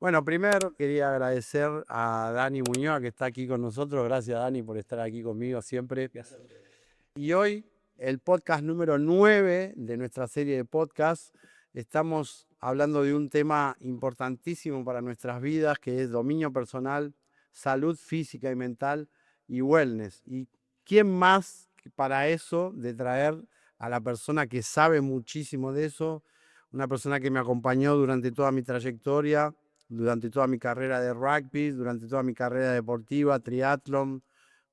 Bueno, primero quería agradecer a Dani Muñoz que está aquí con nosotros. Gracias, Dani, por estar aquí conmigo siempre. Y hoy, el podcast número 9 de nuestra serie de podcasts, estamos hablando de un tema importantísimo para nuestras vidas, que es dominio personal, salud física y mental y wellness. ¿Y quién más para eso de traer a la persona que sabe muchísimo de eso? Una persona que me acompañó durante toda mi trayectoria, durante toda mi carrera de rugby, durante toda mi carrera deportiva, triatlón,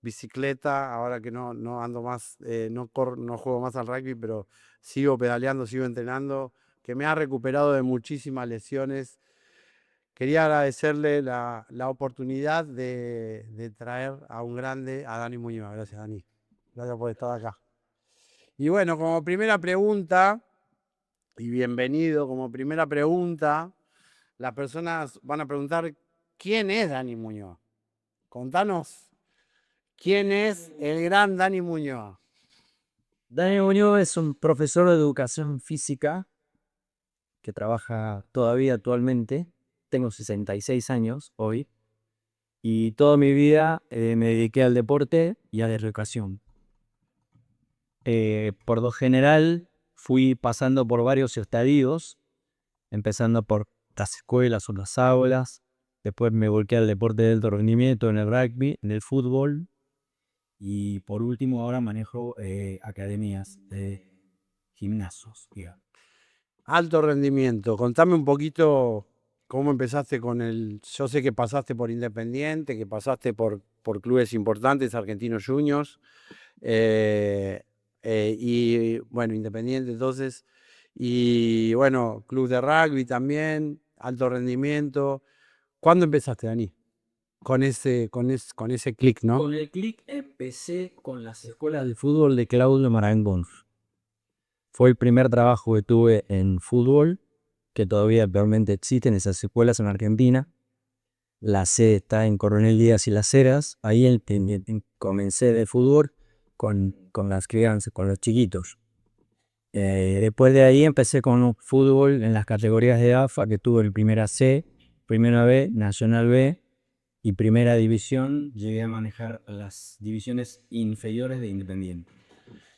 bicicleta, ahora que no ando más, no juego más al rugby, pero sigo pedaleando, sigo entrenando, que me ha recuperado de muchísimas lesiones. Quería agradecerle la oportunidad de traer a un grande, a Dani Muñoz. Gracias, Dani. Gracias por estar acá. Y bueno, como primera pregunta, y bienvenido, como primera pregunta, las personas van a preguntar, ¿quién es Dani Muñoz? Contanos, ¿quién es el gran Dani Muñoz? Daniel Muñoz es un profesor de educación física que trabaja todavía actualmente. Tengo 66 años hoy y toda mi vida me dediqué al deporte y a la educación. Por lo general fui pasando por varios estadios, empezando por las escuelas o las aulas. Después me volqué al deporte de alto rendimiento en el rugby, en el fútbol. Y por último ahora manejo academias de gimnasios, digamos. Alto rendimiento. Contame un poquito cómo empezaste con el... Yo sé que pasaste por Independiente, que pasaste por clubes importantes, Argentinos Juniors, y bueno, Independiente entonces, y bueno, club de rugby también, alto rendimiento. ¿Cuándo empezaste, Dani? Con ese clic, ¿no? Con el clic empecé con las escuelas de fútbol de Claudio Marangón. Fue el primer trabajo que tuve en fútbol, que todavía actualmente existen esas escuelas en Argentina. La sede está en Coronel Díaz y Las Heras. Ahí comencé de fútbol con las crianzas, con los chiquitos. Después de ahí empecé con fútbol en las categorías de AFA, que tuve el primera C, primera B, Nacional B y primera división. Llegué a manejar las divisiones inferiores de Independiente.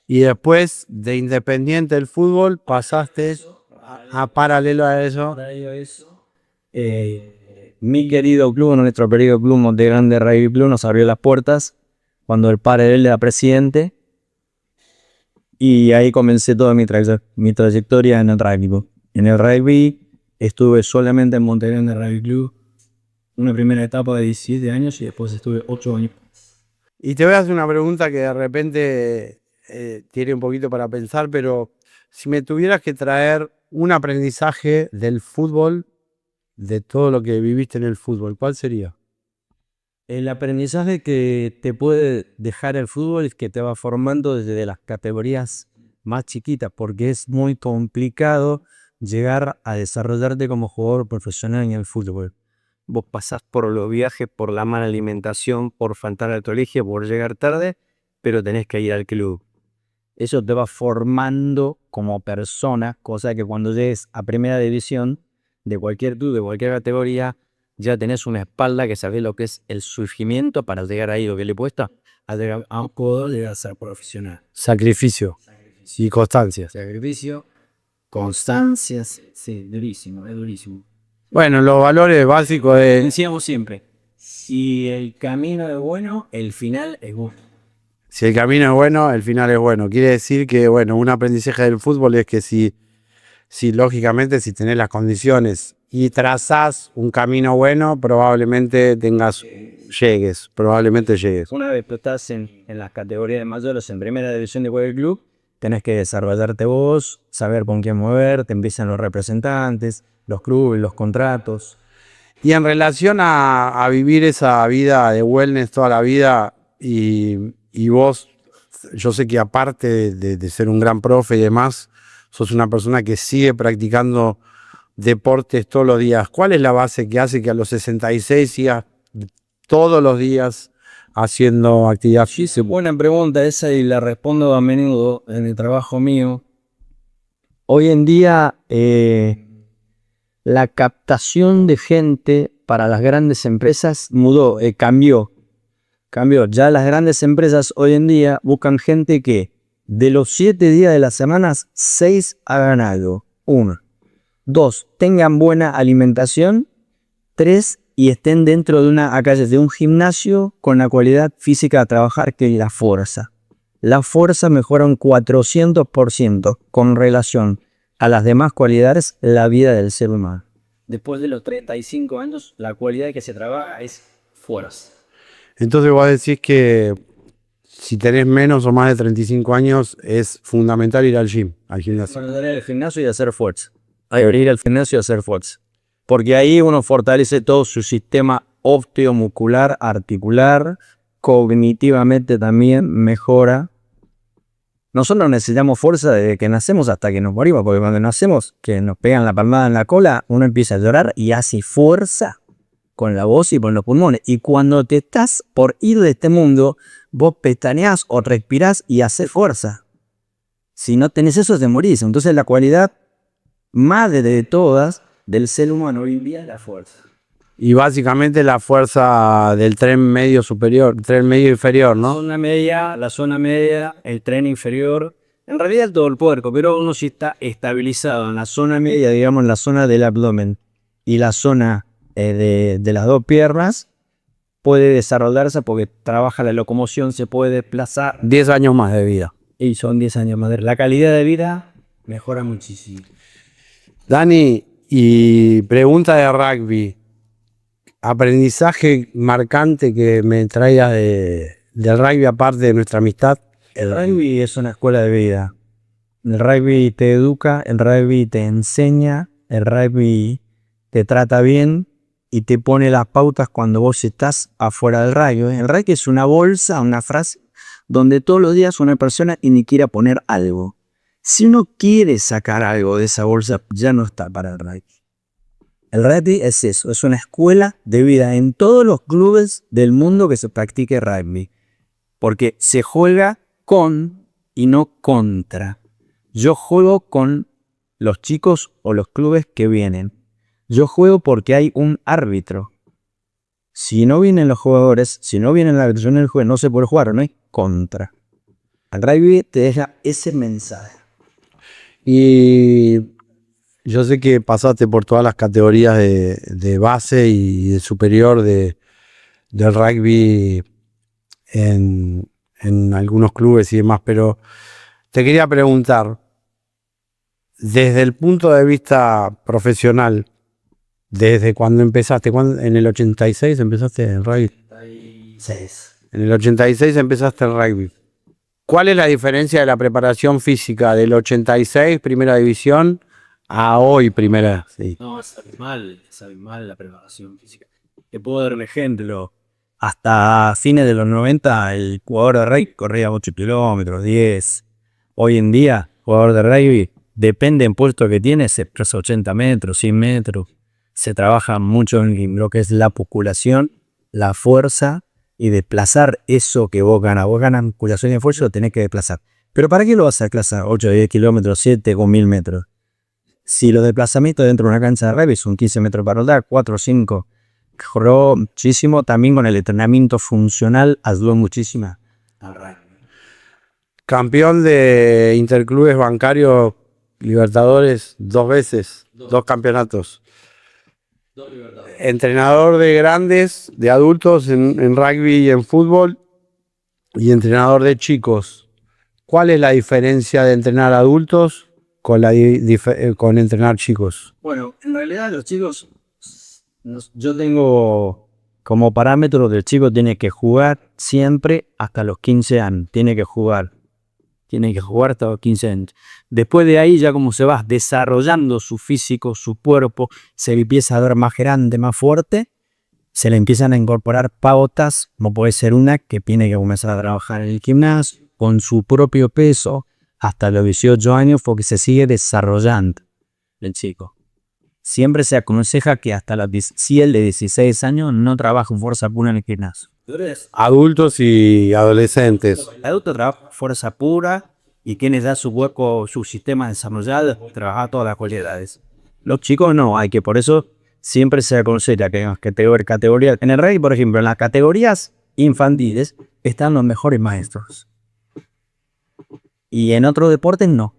Y después de Independiente del fútbol pasaste a paralelo a eso. Mi querido club, nuestro querido club Monte Grande Rugby Club, nos abrió las puertas cuando el padre de él era presidente. Y ahí comencé toda mi trayectoria en el rugby. En el rugby estuve solamente en Monte Grande Rugby Club una primera etapa de 17 años y después estuve 8 años. Y te voy a hacer una pregunta que de repente tiene un poquito para pensar, pero si me tuvieras que traer un aprendizaje del fútbol, de todo lo que viviste en el fútbol, ¿cuál sería? El aprendizaje que te puede dejar el fútbol es que te va formando desde las categorías más chiquitas, porque es muy complicado llegar a desarrollarte como jugador profesional en el fútbol. Vos pasás por los viajes, por la mala alimentación, por faltar al colegio, por llegar tarde, pero tenés que ir al club. Eso te va formando como persona, cosa que cuando llegues a primera división de cualquier club, de cualquier categoría, ya tenés una espalda que sabés lo que es el sufrimiento para llegar ahí, lo que le cuesta a llegar a un jugador llegar a ser profesional. Sacrificio y constancia. Sacrificio, constancia, sí, durísimo, es durísimo. Bueno, los valores básicos de... Decíamos siempre, si el camino es bueno, el final es bueno. Si el camino es bueno, el final es bueno. Quiere decir que, bueno, un aprendizaje del fútbol es que si lógicamente, si tenés las condiciones y trazás un camino bueno, probablemente llegues. Una vez que estás en las categorías de mayores, en primera división de cualquier club, tenés que desarrollarte vos, saber con quién mover, te empiezan los representantes, los clubes, los contratos. Y en relación a vivir esa vida de wellness toda la vida, y vos, yo sé que aparte de ser un gran profe y demás, sos una persona que sigue practicando deportes todos los días. ¿Cuál es la base que hace que a los 66 sigas todos los días haciendo actividad Sí, física? buena pregunta esa y la respondo a menudo en el trabajo mío. Hoy en día la captación de gente para las grandes empresas mudó, cambió. Ya las grandes empresas hoy en día buscan gente que de los 7 días de las semanas, 6 hagan algo. 1. 2. Tengan buena alimentación. 3. Y estén dentro de de un gimnasio con la cualidad física a trabajar que es la fuerza. La fuerza mejora un 400% con relación a las demás cualidades la vida del ser humano. Después de los 35 años, la cualidad que se trabaja es fuerza. Entonces vos decís que si tenés menos o más de 35 años es fundamental ir al gym, al gimnasio. Ir al gimnasio y hacer fuerza. Ir al gimnasio y hacer fuerza. Porque ahí uno fortalece todo su sistema osteomuscular, articular, cognitivamente también mejora. Nosotros necesitamos fuerza desde que nacemos hasta que nos morimos, porque cuando nacemos, que nos pegan la palmada en la cola, uno empieza a llorar y hace fuerza con la voz y con los pulmones. Y cuando te estás por ir de este mundo, vos pestañeás o respirás y haces fuerza. Si no tenés eso, te morís. Entonces la cualidad madre de todas del ser humano hoy en día es la fuerza. Y básicamente la fuerza del tren medio superior, tren medio inferior, ¿no? La zona media, el tren inferior, en realidad todo el cuerpo, pero uno sí está estabilizado en la zona media, digamos en la zona del abdomen y la zona de las dos piernas, puede desarrollarse porque trabaja la locomoción, se puede desplazar. 10 años más de vida. Y son 10 años más. La calidad de vida mejora muchísimo. Dani, y pregunta de rugby. Aprendizaje marcante que me traiga del rugby aparte de nuestra amistad. El rugby es una escuela de vida. El rugby te educa, el rugby te enseña, el rugby te trata bien y te pone las pautas cuando vos estás afuera del rugby. El rugby es una bolsa, una frase, donde todos los días una persona ni quiera poner algo. Si uno quiere sacar algo de esa bolsa, ya no está para el rugby. El rugby es eso, es una escuela de vida en todos los clubes del mundo que se practique rugby. Porque se juega con y no contra. Yo juego con los chicos o los clubes que vienen. Yo juego porque hay un árbitro. Si no vienen los jugadores, si no viene el árbitro en el juego, no se puede jugar, no hay contra. El rugby te deja ese mensaje. Y yo sé que pasaste por todas las categorías de base y de superior del rugby en algunos clubes y demás, pero te quería preguntar, desde el punto de vista profesional, desde cuando empezaste, en el 86 empezaste en rugby. 86. En el 86 empezaste en rugby. ¿Cuál es la diferencia de la preparación física del 86, primera división, a hoy, primera? Sí. No, es abismal la preparación física. Te puedo dar un ejemplo. Hasta fines de los 90, el jugador de rugby corría 8 kilómetros, 10. Hoy en día, jugador de rugby, depende del puesto que tiene, se expresa 80 metros, 100 metros. Se trabaja mucho en lo que es la musculación, la fuerza y desplazar eso que vos ganas. Vos ganas musculación y fuerza, lo tenés que desplazar. ¿Pero para qué lo vas a desplazar? 8, 10 kilómetros, 7 con 1000 metros. Si los desplazamientos dentro de una cancha de rugby son 15 metros para rodar, 4 o 5, mejoró muchísimo. También con el entrenamiento funcional ayudó muchísimo al rugby. Campeón de Interclubes Bancarios Libertadores 2 veces, 2 campeonatos. Entrenador de grandes, de adultos en rugby y en fútbol, y entrenador de chicos. ¿Cuál es la diferencia de entrenar adultos con entrenar chicos? Bueno, en realidad los chicos, yo tengo como parámetro del chico tiene que jugar siempre hasta los 15 años, tiene que jugar hasta los 15 años. Después de ahí ya como se va desarrollando su físico, su cuerpo, se le empieza a ver más grande, más fuerte, se le empiezan a incorporar pautas, como puede ser una que tiene que comenzar a trabajar en el gimnasio con su propio peso hasta los 18 años porque se sigue desarrollando el chico. Siempre se aconseja que hasta si el de 16 años no trabaja fuerza pura en el gimnasio. Adultos y adolescentes. El adulto trabaja fuerza pura y quienes da su hueco, su sistema desarrollado, trabaja todas las cualidades. Los chicos no, hay que por eso siempre se aconseja que en las categorías, en el rugby, por ejemplo, en las categorías infantiles están los mejores maestros. Y en otros deportes no.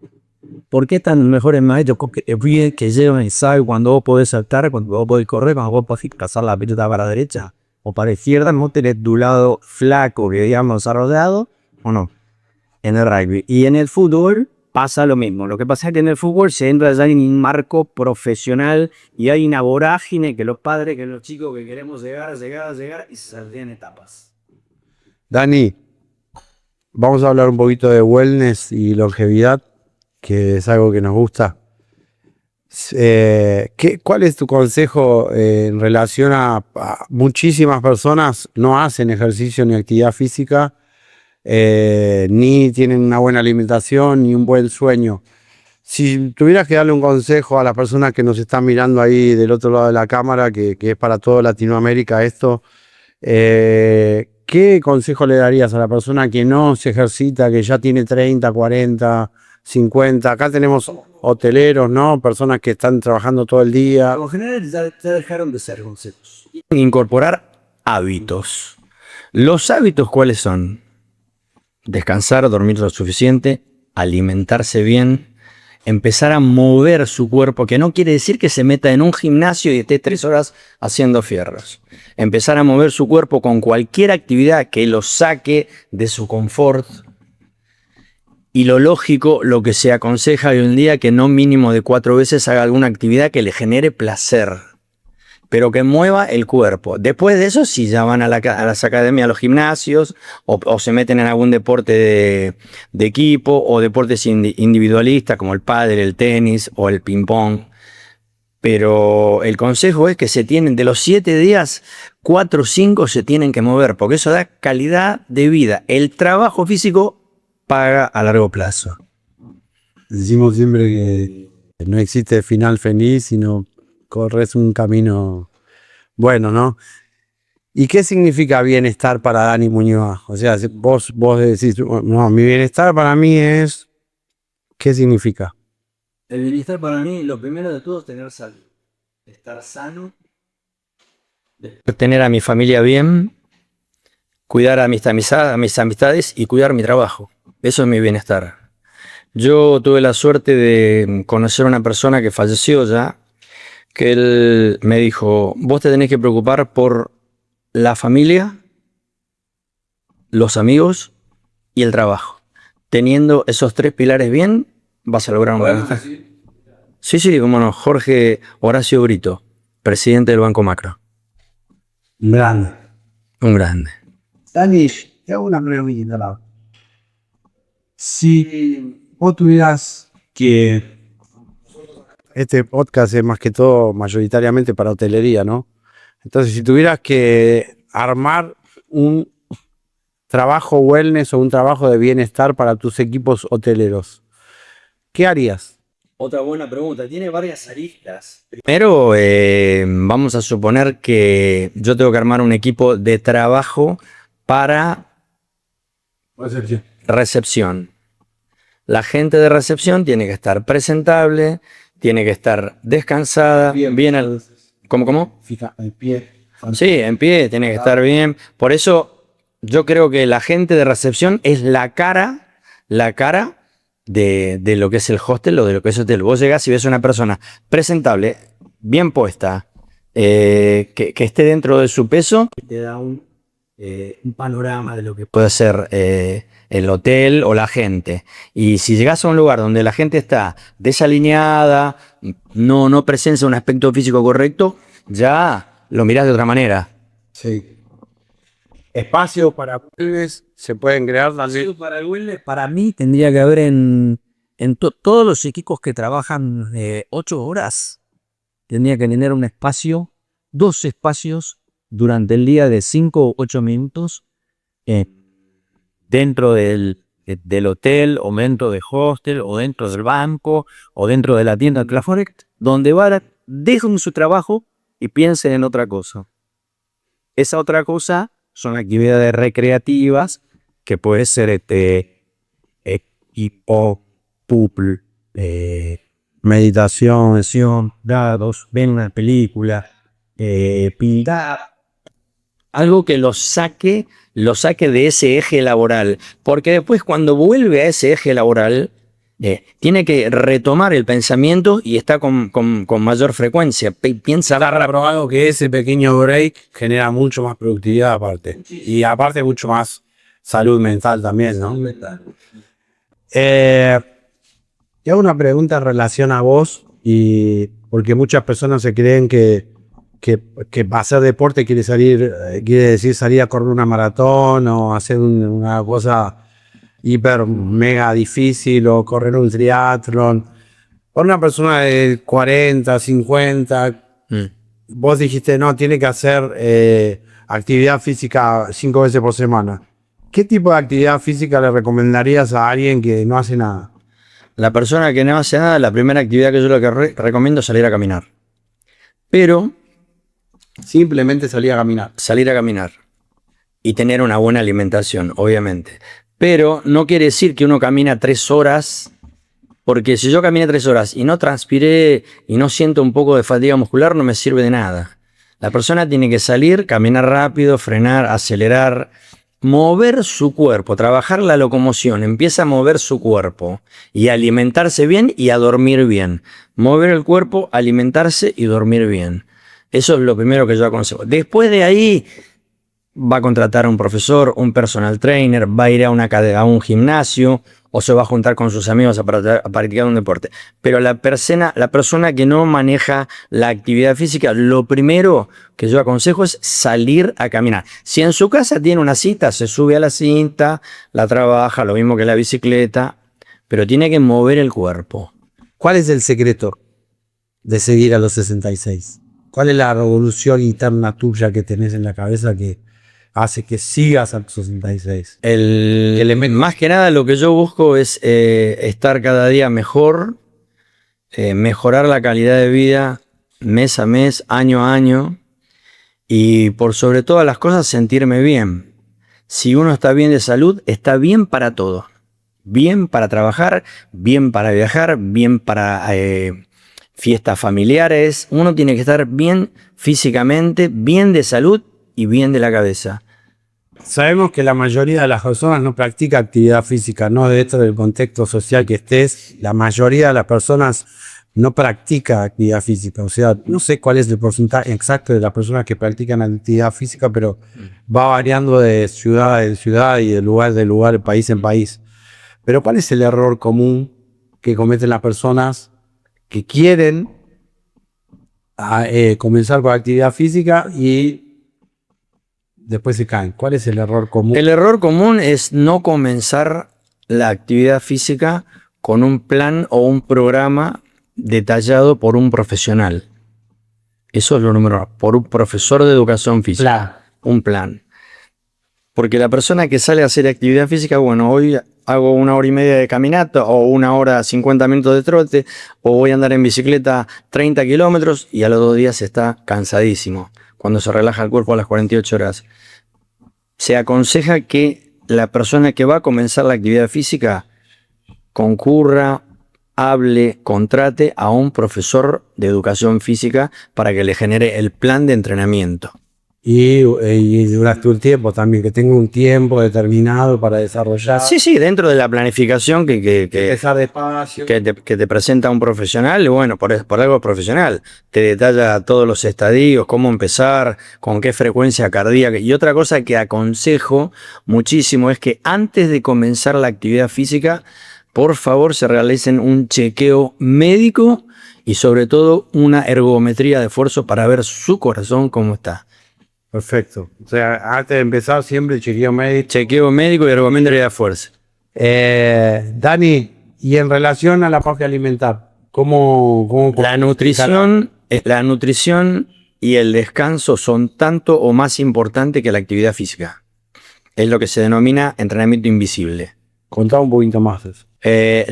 ¿Por qué están los mejores maestros que llevan y saben cuando vos podés saltar, cuando vos podés correr, cuando vos podés pasar la pelota para la derecha o para la izquierda? No tenés tu lado flaco, que digamos, desarrollado, o no. En el rugby. Y en el fútbol pasa lo mismo. Lo que pasa es que en el fútbol se entra ya en un marco profesional y hay una vorágine que los padres, que los chicos que queremos llegar y se saltean etapas. Dani, vamos a hablar un poquito de wellness y longevidad, que es algo que nos gusta. ¿Cuál es tu consejo en relación a muchísimas personas no hacen ejercicio ni actividad física, ni tienen una buena alimentación ni un buen sueño? Si tuvieras que darle un consejo a las personas que nos están mirando ahí del otro lado de la cámara, que es para toda Latinoamérica esto, ¿qué consejo le darías a la persona que no se ejercita, que ya tiene 30, 40, 50? Acá tenemos hoteleros, ¿no? Personas que están trabajando todo el día. Por lo general ya dejaron de ser consejos. Incorporar hábitos. ¿Los hábitos cuáles son? Descansar, dormir lo suficiente, alimentarse bien, empezar a mover su cuerpo, que no quiere decir que se meta en un gimnasio y esté 3 horas haciendo fierros. Empezar a mover su cuerpo con cualquier actividad que lo saque de su confort. Y lo lógico, lo que se aconseja hoy en día, que no mínimo de 4 veces haga alguna actividad que le genere placer, pero que mueva el cuerpo. Después de eso, si ya van a las academias, a los gimnasios, o se meten en algún deporte de equipo, o deportes individualistas como el pádel, el tenis o el ping-pong. Pero el consejo es que se tienen, de los 7 días, 4 o 5 se tienen que mover, porque eso da calidad de vida. El trabajo físico paga a largo plazo. Decimos siempre que no existe final feliz, sino corres un camino bueno, ¿no? ¿Y qué significa bienestar para Dani Muñoz? O sea, vos decís, no, mi bienestar para mí es, ¿qué significa? El bienestar para mí, lo primero de todo es tener salud, estar sano, tener a mi familia bien, cuidar a mis amistades y cuidar mi trabajo. Eso es mi bienestar. Yo tuve la suerte de conocer a una persona que falleció ya, que él me dijo, vos te tenés que preocupar por la familia, los amigos y el trabajo. Teniendo esos 3 pilares bien, vas a lograr un bienestar. Sí, cómo no. Jorge Horacio Brito, presidente del Banco Macro. Grande. Un grande. Dani, te hago una pregunta. Si vos tuvieras que... Este podcast es más que todo mayoritariamente para hotelería, ¿no? Entonces, si tuvieras que armar un trabajo wellness o un trabajo de bienestar para tus equipos hoteleros, ¿qué harías? Otra buena pregunta. Tiene varias aristas. Primero, vamos a suponer que yo tengo que armar un equipo de trabajo para recepción. La gente de recepción tiene que estar presentable, tiene que estar descansada, bien al... ¿Cómo? Fija, en pie. Sí, en pie, tiene que estar bien. Por eso yo creo que la gente de recepción es la cara de lo que es el hostel o de lo que es el hotel. Vos llegás y ves a una persona presentable, bien puesta, que esté dentro de su peso, te da un panorama de lo que puede ser el hotel o la gente. Y si llegás a un lugar donde la gente está desalineada, no presencia un aspecto físico correcto, ya lo mirás de otra manera. Sí. Espacios para wellness se pueden crear también. Para el wellness, para mí tendría que haber en todos los equipos que trabajan 8 horas, tendría que tener un espacio, 2 espacios durante el día de 5 o 8 minutos dentro del hotel o dentro del hostel o dentro del banco o dentro de la tienda de Forex, donde dejen su trabajo y piensen en otra cosa. Esa otra cosa son actividades recreativas que puede ser equipo, pool, meditación, dados, ven una película, pintar. Algo que lo saque de ese eje laboral. Porque después cuando vuelve a ese eje laboral, tiene que retomar el pensamiento y está con mayor frecuencia. Piensa. Está probado que ese pequeño break genera mucho más productividad aparte. Y aparte mucho más salud mental también, ¿no? Te hago una pregunta en relación a vos, y porque muchas personas se creen que hacer deporte quiere decir salir a correr una maratón o hacer una cosa hiper mega difícil o correr un triatlón. Para una persona de 40, 50, vos dijiste, no, tiene que hacer actividad física 5 veces por semana. ¿Qué tipo de actividad física le recomendarías a alguien que no hace nada? La persona que no hace nada, la primera actividad que yo le recomiendo es salir a caminar. Pero simplemente salir a caminar. Salir a caminar. Y tener una buena alimentación, obviamente. Pero no quiere decir que uno camina 3 horas, porque si yo caminé 3 horas y no transpiré y no siento un poco de fatiga muscular, no me sirve de nada. La persona tiene que salir, caminar rápido, frenar, acelerar, mover su cuerpo, trabajar la locomoción, empieza a mover su cuerpo y a alimentarse bien y a dormir bien. Mover el cuerpo, alimentarse y dormir bien. Eso es lo primero que yo aconsejo. Después de ahí va a contratar a un profesor, un personal trainer, va a ir a un gimnasio o se va a juntar con sus amigos a practicar un deporte. Pero la persona que no maneja la actividad física, lo primero que yo aconsejo es salir a caminar. Si en su casa tiene una cinta, se sube a la cinta, la trabaja, lo mismo que la bicicleta, pero tiene que mover el cuerpo. ¿Cuál es el secreto de seguir a los 66? ¿Cuál es la revolución interna tuya que tenés en la cabeza que hace que sigas a los 66? Más que nada lo que yo busco es estar cada día mejor, mejorar la calidad de vida mes a mes, año a año, y por sobre todas las cosas sentirme bien. Si uno está bien de salud, está bien para todo. Bien para trabajar, bien para viajar, bien para fiestas familiares. Uno tiene que estar bien físicamente, bien de salud y bien de la cabeza. Sabemos que la mayoría de las personas no practica actividad física, no dentro del contexto social que estés. La mayoría de las personas no practica actividad física. O sea, no sé cuál es el porcentaje exacto de las personas que practican actividad física, pero va variando de ciudad en ciudad y de lugar, país en país. Pero ¿cuál es el error común que cometen las personas que quieren comenzar con actividad física y después se caen? ¿Cuál es el error común? El error común es no comenzar la actividad física con un plan o un programa detallado por un profesional. Eso es lo número uno, por un profesor de educación física. Un plan. Porque la persona que sale a hacer actividad física, bueno, hoy hago 1 hora y media de caminata o 1 hora 50 minutos de trote o voy a andar en bicicleta 30 kilómetros y a los 2 días está cansadísimo. Cuando se relaja el cuerpo a las 48 horas. Se aconseja que la persona que va a comenzar la actividad física concurra, hable, contrate a un profesor de educación física para que le genere el plan de entrenamiento. Y durante un tiempo también, que tenga un tiempo determinado para desarrollar. Sí, dentro de la planificación que empezar despacio. Que te presenta un profesional, bueno, por algo profesional. Te detalla todos los estadios, cómo empezar, con qué frecuencia cardíaca. Y otra cosa que aconsejo muchísimo es que antes de comenzar la actividad física, por favor se realicen un chequeo médico y sobre todo una ergometría de esfuerzo para ver su corazón cómo está. Perfecto. O sea, antes de empezar siempre chequeo médico. Chequeo médico y ergometría de fuerza. Dani, y en relación a la parte alimentar, ¿cómo la nutrición y el descanso son tanto o más importantes que la actividad física? Es lo que se denomina entrenamiento invisible. Contá un poquito más de eso.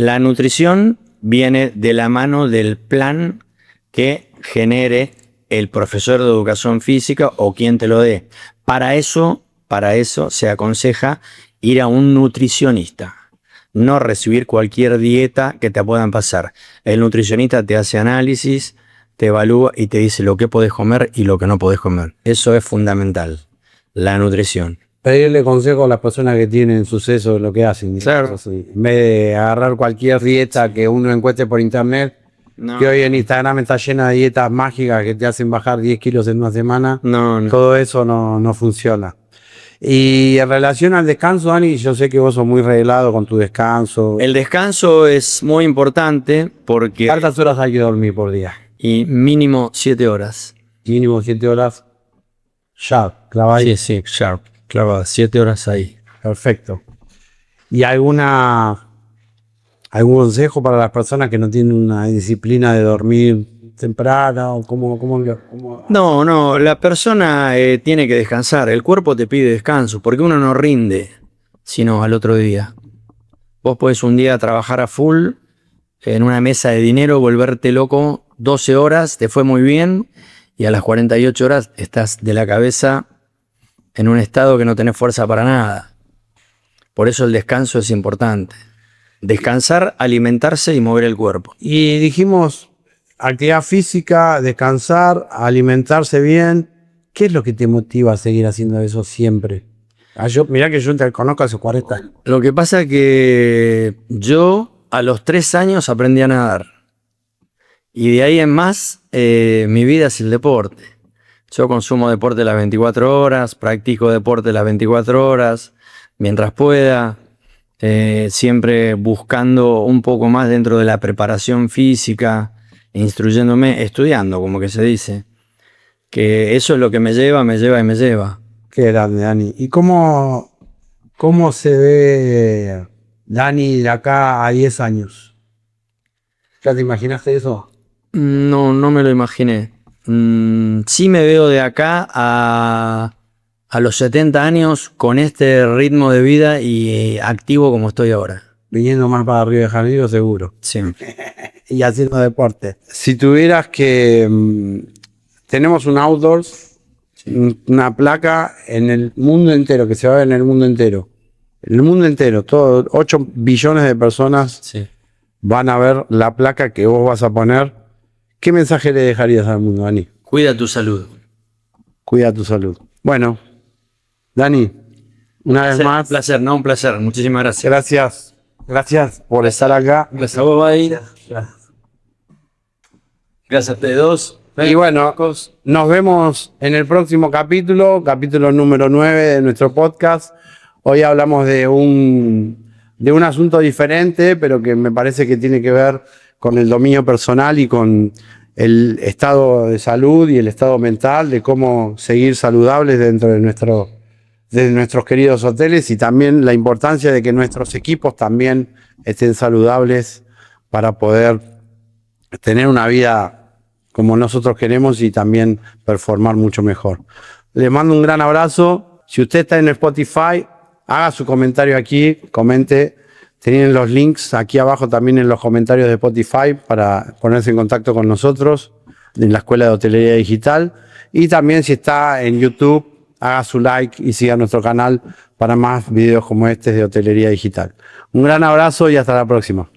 La nutrición viene de la mano del plan que genere el profesor de educación física o quien te lo dé. Para eso se aconseja ir a un nutricionista. no recibir cualquier dieta que te puedan pasar. El nutricionista te hace análisis, te evalúa y te dice lo que podés comer y lo que no podés comer. Eso es fundamental, la nutrición. Pedirle consejo a las personas que tienen suceso de lo que hacen. Claro. En vez de agarrar cualquier dieta que uno encuentre por internet, No, que hoy en Instagram está llena de dietas mágicas que te hacen bajar 10 kilos en una semana. no. Todo eso no funciona. Y en relación al descanso, Dani, yo sé que vos sos muy reglado con tu descanso. El descanso es muy importante porque... ¿Cuántas horas hay que dormir por día? Y mínimo 7 horas. Mínimo 7 horas. Ya, clavadito. Sí, sharp. Claro, 7 horas ahí. Perfecto. ¿Y algún consejo para las personas que no tienen una disciplina de dormir temprano? ¿Cómo? No, la persona tiene que descansar. El cuerpo te pide descanso porque uno no rinde sino al otro día. Vos podés un día trabajar a full en una mesa de dinero, volverte loco 12 horas, te fue muy bien y a las 48 horas estás de la cabeza en un estado que no tenés fuerza para nada. Por eso el descanso es importante. Descansar, alimentarse y mover el cuerpo. Y dijimos, actividad física, descansar, alimentarse bien. ¿Qué es lo que te motiva a seguir haciendo eso siempre? Mirá que yo te conozco hace 40 años. Lo que pasa es que yo a los 3 años aprendí a nadar. Y de ahí en más, mi vida es el deporte. Yo consumo deporte las 24 horas, practico deporte las 24 horas, mientras pueda, siempre buscando un poco más dentro de la preparación física, instruyéndome, estudiando, como que se dice. Que eso es lo que me lleva. Qué grande, Dani. ¿Y cómo se ve Dani de acá a 10 años? ¿Ya te imaginaste eso? No me lo imaginé. Sí me veo de acá a los 70 años con este ritmo de vida y activo como estoy ahora. Viniendo más para Río de Janeiro, seguro. Sí. Y haciendo deporte. Si tuvieras que... tenemos un outdoors, una placa en el mundo entero, que se va a ver en el mundo entero. En el mundo entero, 8 billones de personas Sí. van a ver la placa que vos vas a poner. ¿Qué mensaje le dejarías al mundo, Dani? Cuida tu salud. Cuida tu salud. Bueno, Dani, una vez más, Un placer. Muchísimas gracias. gracias por estar acá. Gracias a vos, Badir. Gracias a ustedes dos. Y bueno, nos vemos en el próximo capítulo número 9 de nuestro podcast. Hoy hablamos de un asunto diferente, pero que me parece que tiene que ver con el dominio personal y con el estado de salud y el estado mental, de cómo seguir saludables dentro de nuestros queridos hoteles, y también la importancia de que nuestros equipos también estén saludables para poder tener una vida como nosotros queremos y también performar mucho mejor. Les mando un gran abrazo. Si usted está en Spotify, haga su comentario aquí, comente. Tienen los links aquí abajo también en los comentarios de Spotify para ponerse en contacto con nosotros en la Escuela de Hotelería Digital. Y también si está en YouTube, haga su like y siga nuestro canal para más videos como este de Hotelería Digital. Un gran abrazo y hasta la próxima.